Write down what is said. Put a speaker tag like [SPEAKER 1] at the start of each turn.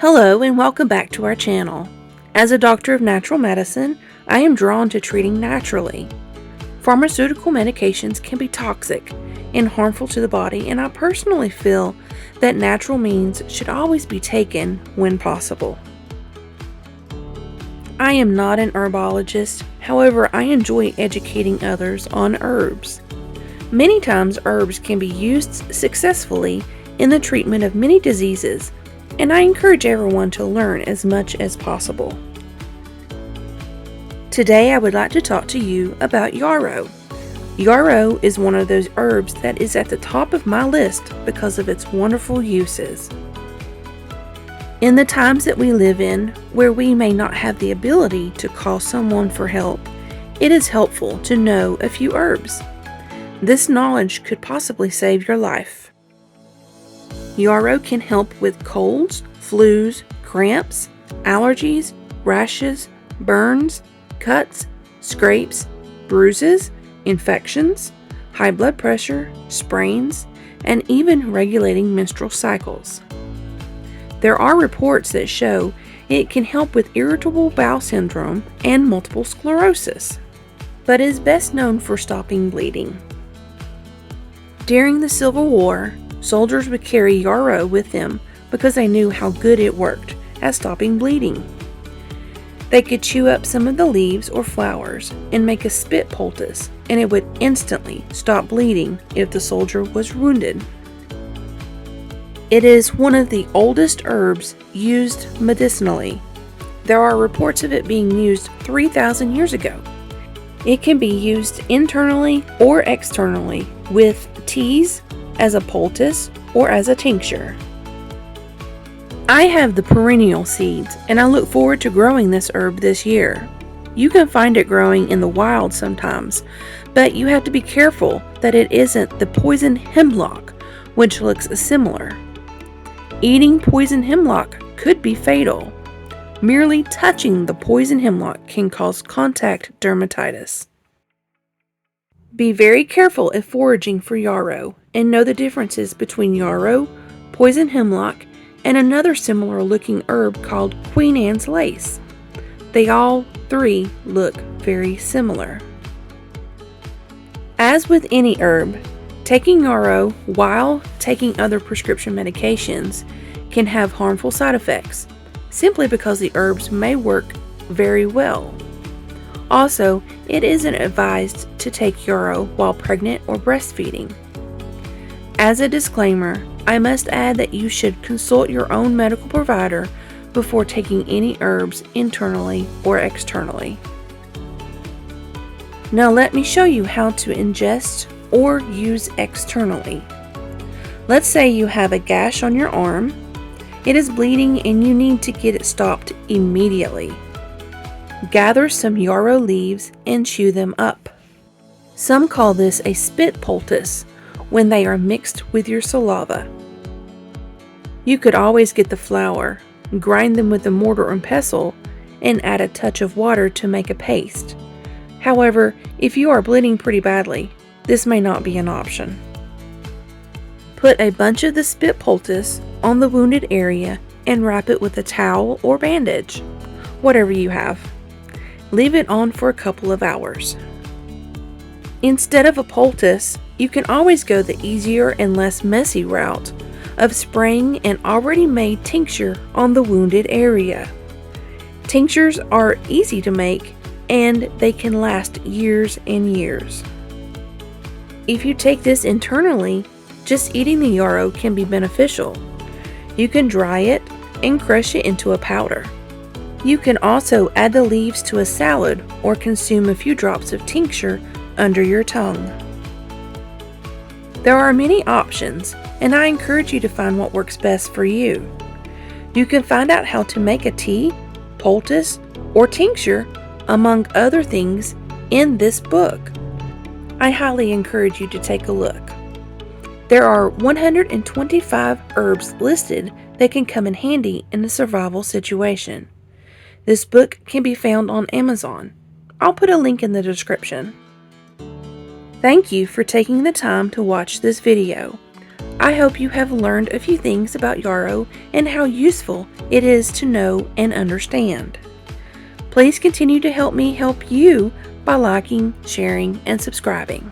[SPEAKER 1] Hello and welcome back to our channel. As a doctor of natural medicine, I am drawn to treating naturally. Pharmaceutical medications can be toxic and harmful to the body, and I personally feel that natural means should always be taken when possible. I am not an herbologist, however, I enjoy educating others on herbs. Many times herbs can be used successfully in the treatment of many diseases, and I encourage everyone to learn as much as possible. Today I would like to talk to you about yarrow. Yarrow is one of those herbs that is at the top of my list because of its wonderful uses. In the times that we live in, where we may not have the ability to call someone for help, it is helpful to know a few herbs. This knowledge could possibly save your life. Yarrow can help with colds, flus, cramps, allergies, rashes, burns, cuts, scrapes, bruises, infections, high blood pressure, sprains, and even regulating menstrual cycles. There are reports that show it can help with irritable bowel syndrome and multiple sclerosis, but is best known for stopping bleeding. During the Civil War, soldiers would carry yarrow with them because they knew how good it worked at stopping bleeding. They could chew up some of the leaves or flowers and make a spit poultice, and it would instantly stop bleeding if the soldier was wounded. It is one of the oldest herbs used medicinally. There are reports of it being used 3,000 years ago. It can be used internally or externally with teas, as a poultice, or as a tincture. I have the perennial seeds, and I look forward to growing this herb this year. You can find it growing in the wild sometimes, but you have to be careful that it isn't the poison hemlock, which looks similar. Eating poison hemlock could be fatal. Merely touching the poison hemlock can cause contact dermatitis. Be very careful if foraging for yarrow, and know the differences between yarrow, poison hemlock, and another similar looking herb called Queen Anne's lace. They all three look very similar. As with any herb, taking yarrow while taking other prescription medications can have harmful side effects, simply because the herbs may work very well. Also, it isn't advised to take yarrow while pregnant or breastfeeding. As a disclaimer, I must add that you should consult your own medical provider before taking any herbs internally or externally. Now let me show you how to ingest or use externally. Let's say you have a gash on your arm. It is bleeding and you need to get it stopped immediately. Gather some yarrow leaves and chew them up. Some call this a spit poultice when they are mixed with your saliva. You could always get the flour, grind them with a mortar and pestle, and add a touch of water to make a paste. However, if you are bleeding pretty badly, this may not be an option. Put a bunch of the spit poultice on the wounded area and wrap it with a towel or bandage, whatever you have. Leave it on for a couple of hours. Instead of a poultice, you can always go the easier and less messy route of spraying an already made tincture on the wounded area. Tinctures are easy to make and they can last years and years. If you take this internally, just eating the yarrow can be beneficial. You can dry it and crush it into a powder. You can also add the leaves to a salad or consume a few drops of tincture under your tongue. There are many options, and I encourage you to find what works best for you. You can find out how to make a tea, poultice, or tincture, among other things, in this book. I highly encourage you to take a look. There are 125 herbs listed that can come in handy in a survival situation. This book can be found on Amazon. I'll put a link in the description. Thank you for taking the time to watch this video. I hope you have learned a few things about yarrow and how useful it is to know and understand. Please continue to help me help you by liking, sharing, and subscribing.